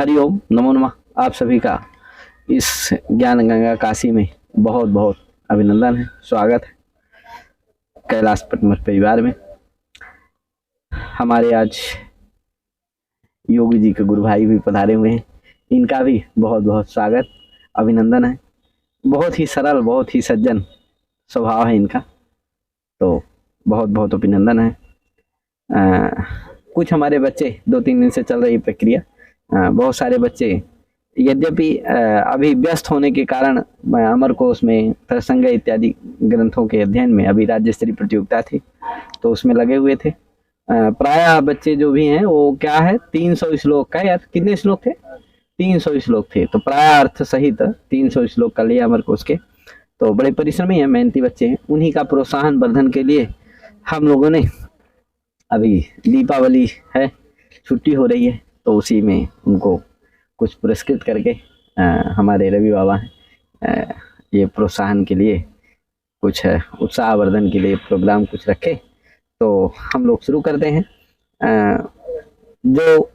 हरिओम नमो नमः। आप सभी का इस ज्ञान गंगा काशी में बहुत बहुत अभिनंदन है, स्वागत है कैलाश पटमर परिवार में। हमारे आज योगी जी के गुरु भाई भी पधारे हुए हैं, इनका भी बहुत बहुत स्वागत अभिनंदन है। बहुत ही सरल, बहुत ही सज्जन स्वभाव है इनका, तो बहुत बहुत अभिनंदन है। कुछ हमारे बच्चे 2-3 दिन से चल रही प्रक्रिया, बहुत सारे बच्चे यद्यपि अभी व्यस्त होने के कारण अमर कोश में प्रसंग इत्यादि ग्रंथों के अध्ययन में अभी राज्य स्तरीय प्रतियोगिता थी तो उसमें लगे हुए थे। प्राय बच्चे जो भी हैं वो क्या है 300 श्लोक का, यार कितने श्लोक थे? 300 श्लोक थे, तो प्राय अर्थ सहित 300 श्लोक कर लिया अमर कोश के। तो बड़े परिश्रमी हैं, मेहनती बच्चे हैं। उन्हीं का प्रोत्साहन वर्धन के लिए हम लोगों ने अभी दीपावली है, छुट्टी हो रही है, तो उसी में उनको कुछ पुरस्कृत करके हमारे रवि बाबा हैं ये प्रोत्साहन के लिए कुछ उत्साहवर्धन के लिए प्रोग्राम कुछ रखे, तो हम लोग शुरू करते हैं। जो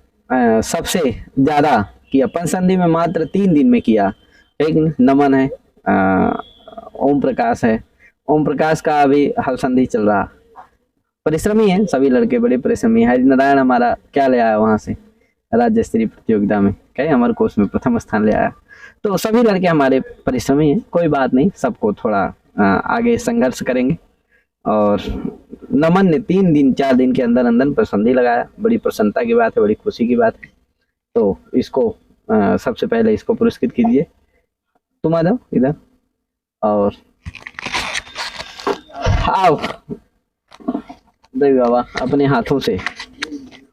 सबसे ज़्यादा किया पंचसंधि में मात्र 3 दिन में किया, एक नमन है, ओम प्रकाश है। ओम प्रकाश का अभी हल संधि चल रहा, परिश्रमी है सभी लड़के, बड़े परिश्रमी। हरि नारायण हमारा क्या ले आया वहाँ से राज्य स्तरीय प्रतियोगिता में, कहे अमर कोश में प्रथम स्थान ले आया। तो सभी लड़के हमारे परिश्रमी हैं, कोई बात नहीं, सबको थोड़ा आगे संघर्ष करेंगे। और नमन ने 3-4 दिन के अंदर अंदर प्रसंधि लगाया, बड़ी प्रसन्नता की बात है, बड़ी खुशी की बात है। तो इसको सबसे पहले इसको पुरस्कृत कीजिए। तुम आ जाओ इधर और आओ देवी बाबा अपने हाथों से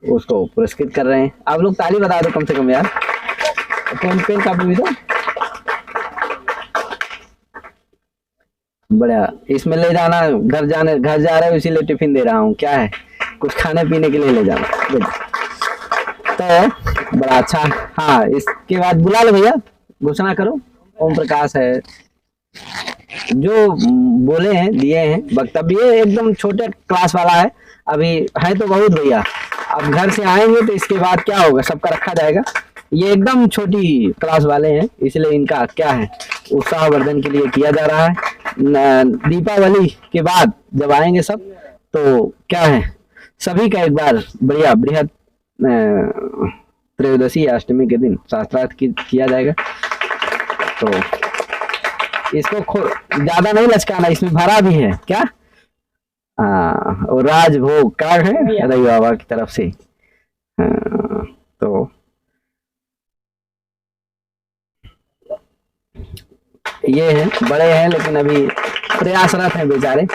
उसको पुरस्कृत कर रहे हैं। आप लोग ताली बता दो कम से कम यार। पेन कापी भी दो, बढ़िया। इसमें ले जाना, घर जा रहे हो इसीलिए टिफिन दे रहा हूँ, क्या है कुछ खाने पीने के लिए ले जाना। तो बड़ा अच्छा। हाँ, इसके बाद बुला लो भैया, घोषणा करो। ओम प्रकाश है जो बोले हैं, दिए हैं वक्तव्य, एकदम छोटे क्लास वाला है, अभी है तो बहुत भैया, अब घर से आएंगे तो इसके बाद क्या होगा सबका रखा जाएगा। ये एकदम छोटी क्लास वाले हैं, इसलिए इनका क्या है उत्साहवर्धन के लिए किया जा रहा है। दीपावली के बाद जब आएंगे सब तो क्या है सभी का एक बार बढ़िया बृहद त्रयोदशी अष्टमी के दिन शास्त्रार्थ किया जाएगा। तो इसको ज्यादा नहीं लचकाना, इसमें भरा भी है क्या। और राजभोग का है रवि बाबा की तरफ से। तो ये है, बड़े हैं लेकिन अभी प्रयासरत हैं बेचारे,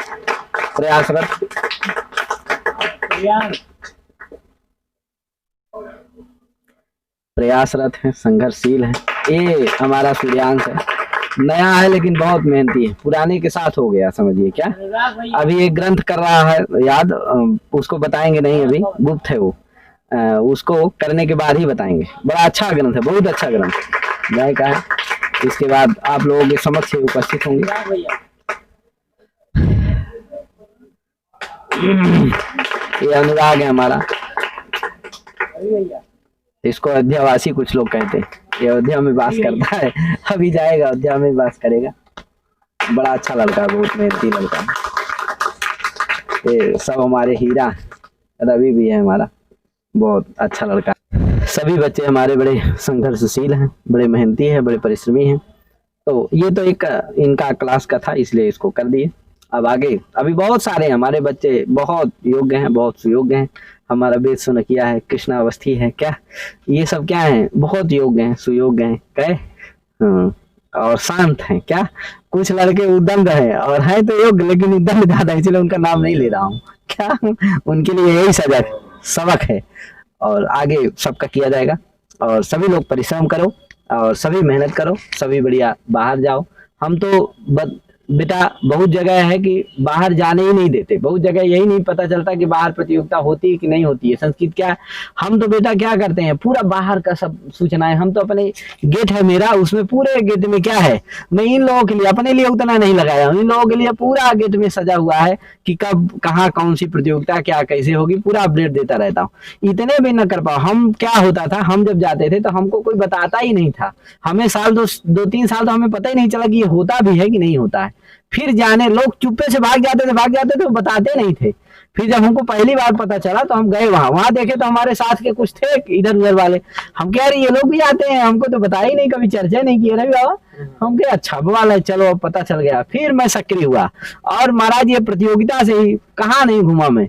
प्रयासरत हैं, संघर्षशील है। ये हमारा सूर्यांश है, नया है लेकिन बहुत मेहनती है, पुराने के साथ हो गया समझिए क्या। अभी एक ग्रंथ कर रहा है याद, उसको बताएंगे नहीं, अभी गुप्त है वो, उसको करने के बाद ही बताएंगे। बड़ा अच्छा ग्रंथ है, बहुत अच्छा ग्रंथ जय का है। इसके बाद आप लोगों के समक्ष उपस्थित होंगे। ये अनुराग है हमारा, इसको अयोध्यावासी कुछ लोग कहते हैं, ये अयोध्या में वास करता है, अभी जाएगा अयोध्या में वास करेगा। बड़ा अच्छा लड़का, बहुत मेहनती लड़का। ये सब हमारे हीरा, रवि भी है हमारा, बहुत अच्छा लड़का। सभी बच्चे हमारे बड़े संघर्षशील हैं, बड़े मेहनती हैं, बड़े परिश्रमी हैं। तो ये तो एक इनका क्लास का था, इसलिए इसको कर दिए। अब आगे अभी बहुत सारे हमारे बच्चे बहुत योग्य हैं, बहुत सुयोग्य हैं। हमारा वेद सुनकिया है, कृष्णा अवस्थी है, क्या ये सब क्या है, बहुत योग्य हैं, सुयोग्य हैं, कहे और शांत हैं। क्या कुछ लड़के उद्दंड हैं और हैं तो योग्य लेकिन उद्दंड ज्यादा, इसलिए उनका नाम नहीं ले रहा हूँ। क्या उनके लिए यही सबक है। और आगे सबका किया जाएगा। और सभी लोग परिश्रम करो और सभी मेहनत करो, सभी बढ़िया बाहर जाओ। हम तो बेटा बहुत जगह है कि बाहर जाने ही नहीं देते, बहुत जगह यही नहीं पता चलता कि बाहर प्रतियोगिता होती है कि नहीं होती है। संस्कृत क्या है, हम तो बेटा क्या करते हैं, पूरा बाहर का सब सूचना है, हम तो अपने गेट है मेरा, उसमें पूरे गेट में क्या है, मैं इन लोगों के लिए, अपने लिए उतना नहीं लगाया हूँ, इन लोगों के लिए पूरा गेट में सजा हुआ है कि कब कहाँ कौन सी प्रतियोगिता क्या कैसे होगी, पूरा अपडेट देता रहता हूँ। इतने भी न कर पाओ, हम क्या होता था, हम जब जाते थे तो हमको कोई बताता ही नहीं था, हमें साल दो तीन साल तो हमें पता ही नहीं चला कि ये होता भी है कि नहीं होता है। फिर जाने लोग चुप्पे से भाग जाते थे, वो बताते नहीं थे। फिर जब हमको पहली बार पता चला तो हम गए वहां देखे तो हमारे साथ के कुछ थे इधर उधर वाले, हम कह रहे ये लोग भी आते हैं, हमको तो बताया ही नहीं, कभी चर्चा नहीं किए रहे बाबा। हम कहे अच्छा बवाल है, चलो अब पता चल गया। फिर मैं सक्रिय हुआ और महाराज ये प्रतियोगिता से ही कहाँ नहीं घूमा मैं,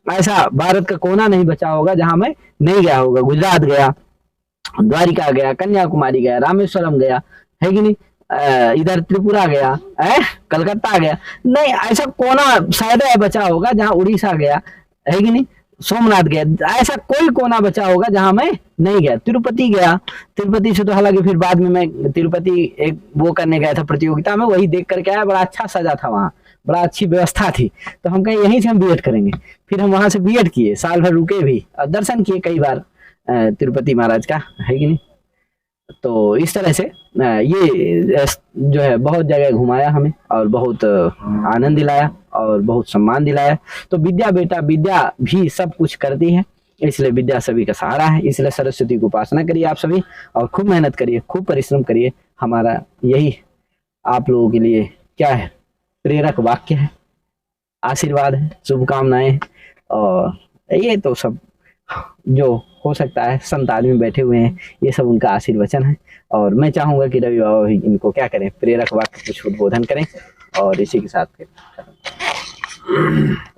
ऐसा भारत का कोना नहीं बचा होगा जहां मैं नहीं गया होगा। गुजरात गया, द्वारिका गया, कन्याकुमारी गया, रामेश्वरम गया, है कि नहीं, इधर त्रिपुरा गया, कलकत्ता गया, नहीं ऐसा कोना शायद बचा होगा जहां उड़ीसा गया, है कि नहीं, सोमनाथ गया, ऐसा कोई कोना बचा होगा जहां मैं नहीं गया। तिरुपति गया, तिरुपति से तो हालांकि फिर बाद में मैं तिरुपति एक वो करने गया था प्रतियोगिता में, वही देख करके आया, बड़ा अच्छा सजा था वहाँ, बड़ा अच्छी व्यवस्था थी, तो हम कहीं यहीं से हम बीएड करेंगे। फिर हम वहां से बीएड किए, साल भर रुके भी और दर्शन किए कई बार तिरुपति महाराज का, है कि नहीं। तो इस तरह से ये जो है बहुत जगह घुमाया हमें और बहुत आनंद दिलाया और बहुत सम्मान दिलाया। तो विद्या बेटा, विद्या भी सब कुछ करती है, इसलिए विद्या सभी का सहारा है, इसलिए सरस्वती की उपासना करिए आप सभी और खूब मेहनत करिए, खूब परिश्रम करिए। हमारा यही आप लोगों के लिए क्या है, प्रेरक वाक्य है, आशीर्वाद है, शुभकामनाएं। और ये तो सब जो हो सकता है संत आदमी बैठे हुए हैं, ये सब उनका आशीर्वचन है। और मैं चाहूंगा कि रवि बाबा भी इनको क्या करें, प्रेरक वाक्य कुछ उद्बोधन करें और इसी के साथ फिर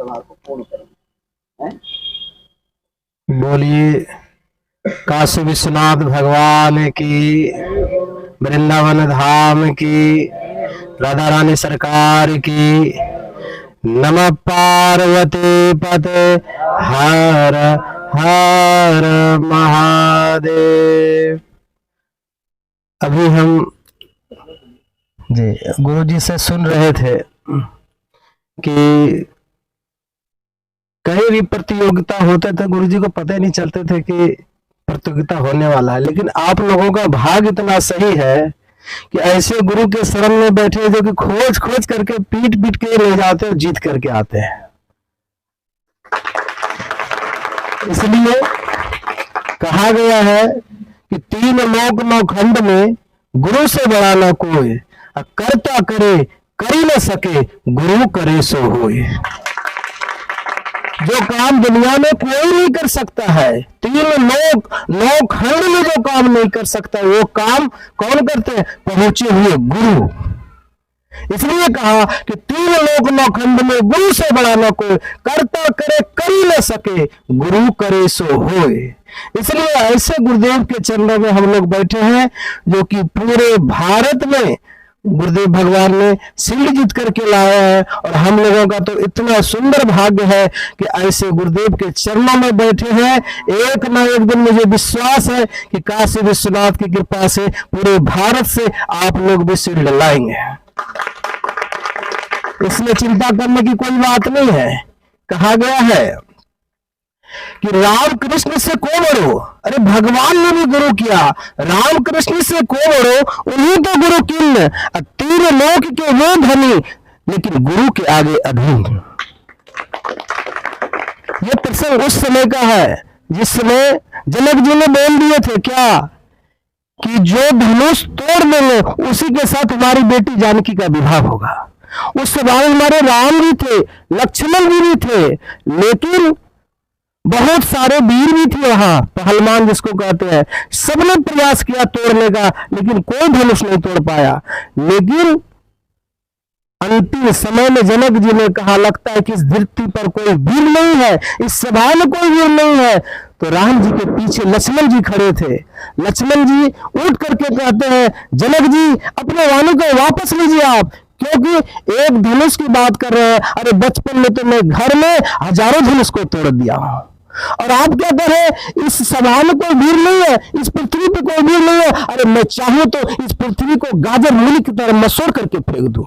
को पूर्ण करें। बोलिए काशी विश्वनाथ भगवान की, वृंदावन धाम की, राधा रानी सरकार की। नमः पार्वती पते हर हर महादेव। अभी हम जी गुरु जी से सुन रहे थे कि कहीं भी प्रतियोगिता होते थे, गुरु जी को पता ही नहीं चलते थे कि प्रतियोगिता होने वाला है। लेकिन आप लोगों का भाग्य इतना सही है कि ऐसे गुरु के शरण में बैठे जो कि खोज खोज करके पीट पीट के ले जाते और जीत करके आते हैं। इसलिए कहा गया है कि 3 लोक 9 खंड में गुरु से बड़ा न कोई, करता करे कर ही न सके, गुरु करे सो होए। जो काम दुनिया में कोई नहीं कर सकता है, 3 लोक 9 खंड में जो काम नहीं कर सकता, वो काम कौन करते हैं, पहुंचे हुए गुरु। इसलिए कहा कि 3 लोक 9 खंड में गुरु से बड़ा न कोई, करता करे कर ही न सके, गुरु करे सो होए। इसलिए ऐसे गुरुदेव के चरणों में हम लोग बैठे हैं जो कि पूरे भारत में गुरुदेव भगवान ने सीढ़ी जीत करके लाया है। और हम लोगों का तो इतना सुंदर भाग्य है कि ऐसे गुरुदेव के चरणों में बैठे हैं। एक ना एक दिन मुझे विश्वास है कि काशी विश्वनाथ की कृपा से पूरे भारत से आप लोग भी सीढ़ी लाएंगे। इसमें चिंता करने की कोई बात नहीं है। कहा गया है कि राम कृष्ण से को बड़ो, अरे भगवान ने भी गुरु किया, राम कृष्ण से को बड़ो, उन्हीं तो गुरु किन, 3 लोक के वो धनी, लेकिन गुरु के आगे अधीन। ये प्रसंग उस समय का है जिस समय जनक जी ने बोल दिए थे क्या कि जो धनुष तोड़ देंगे उसी के साथ हमारी बेटी जानकी का विवाह होगा। उस समय हमारे राम जी थे, लक्ष्मण जी भी थे, लेकिन बहुत सारे वीर भी थे वहां, पहलवान जिसको कहते हैं। सबने प्रयास किया तोड़ने का, लेकिन कोई धनुष नहीं तोड़ पाया। लेकिन अंतिम समय में जनक जी ने कहा लगता है कि इस धरती पर कोई वीर नहीं है, इस सभा में कोई वीर नहीं है। तो राम जी के पीछे लक्ष्मण जी खड़े थे। लक्ष्मण जी उठ करके कहते हैं जनक जी अपने वाणी को वापस लीजिए आप, क्योंकि एक धनुष की बात कर रहे हैं। अरे बचपन में तो मैं घर में हजारों धनुष को तोड़ दिया हूं, और आप क्या कह रहे हैं इस सभा में कोई वीर नहीं है, इस पृथ्वी पे कोई वीर नहीं है। अरे मैं चाहूं तो इस पृथ्वी को गाजर मूली की तरह मसोड़ करके फेंक दूं,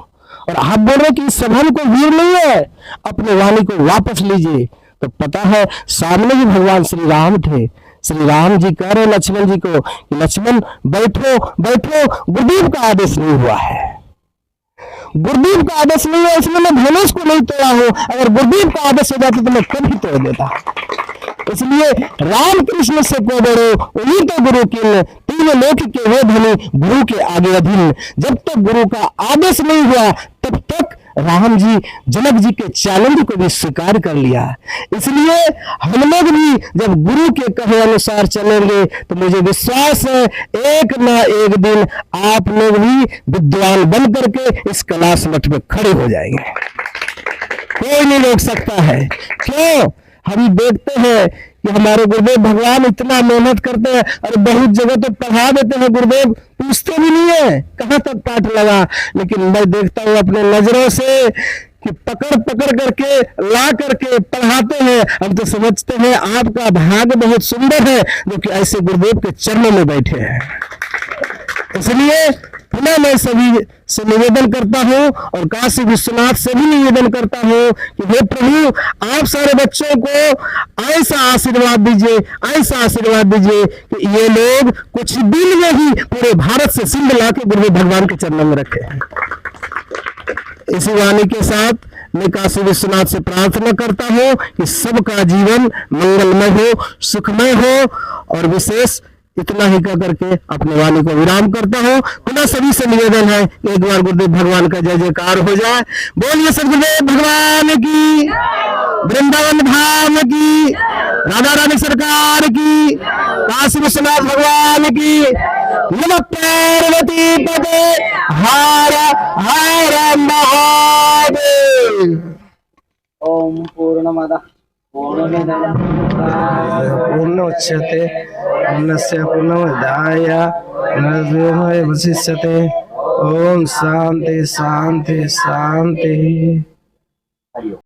और आप बोल रहे कि इस सभा में कोई वीर नहीं है, अपने वाणी को वापस लीजिए। तो पता है सामने भी भगवान श्री राम थे। श्री राम जी कह रहे लक्ष्मण जी को कि लक्ष्मण बैठो बैठो, गुरुदेव का आदेश नहीं हुआ है, गुरुदेव का आदेश नहीं है, इसलिए मैं धनुष को नहीं तोड़ा हूं। अगर गुरुदेव का आदेश हो जाता तो मैं कभी तोड़ देता। इसलिए राम कृष्ण से को बड़ो उन्हीं तो गुरु किन, तीन लोक के हो धनी गुरु के आगे अधीन। जब तक गुरु का आदेश नहीं हुआ तब तक राम जी जनक जी के चैलेंज को भी स्वीकार कर लिया। इसलिए हम लोग भी जब गुरु के कहे अनुसार चलेंगे तो मुझे विश्वास है एक ना एक दिन आप लोग भी विद्वान बन करके इस कैलाश मठ में खड़े हो जाएंगे, कोई नहीं रोक सकता है। क्यों? हम देखते हैं कि हमारे गुरुदेव भगवान इतना मेहनत करते हैं और बहुत जगह तो पढ़ा देते हैं, गुरुदेव पूछते भी नहीं है कहां तक पाठ लगा। लेकिन मैं देखता हूं अपने नजरों से कि पकड़ पकड़ करके ला करके पढ़ाते हैं। हम तो समझते हैं आपका भाग्य बहुत सुंदर है जो कि ऐसे गुरुदेव के चरणों में बैठे हैं। इसलिए पुनः मैं सभी से निवेदन करता हूं और काशी विश्वनाथ से भी निवेदन करता हूं कि हे प्रभु आप सारे बच्चों को ऐसा आशीर्वाद दीजिए, ऐसा आशीर्वाद दीजिए कि ये लोग कुछ दिन में ही पूरे भारत से सिंध ला के गुरुदेव भगवान के चरणों में रखे। इसी वाणी के साथ मैं काशी विश्वनाथ से प्रार्थना करता हूं कि सबका जीवन मंगलमय हो, सुखमय हो। और विशेष इतना ही कह करके अपने वाणी को विराम करता हूं। पुनः सभी से निवेदन है कि एक बार गुरुदेव भगवान का जय जयकार हो जाए। बोलिए सदगुरुदेव भगवान की, वृंदावन धाम की, राधा रानी सरकार की, काशी विश्वनाथ भगवान की। नमः पार्वती पते हर हर महादेव। ओम पूर्णमदः पूर्णमिदं पूर्णमुदच्यते पूर्णस्य पूर्णमादाय पूर्णमेवावशिष्यते। ओम शांति शांति शांति।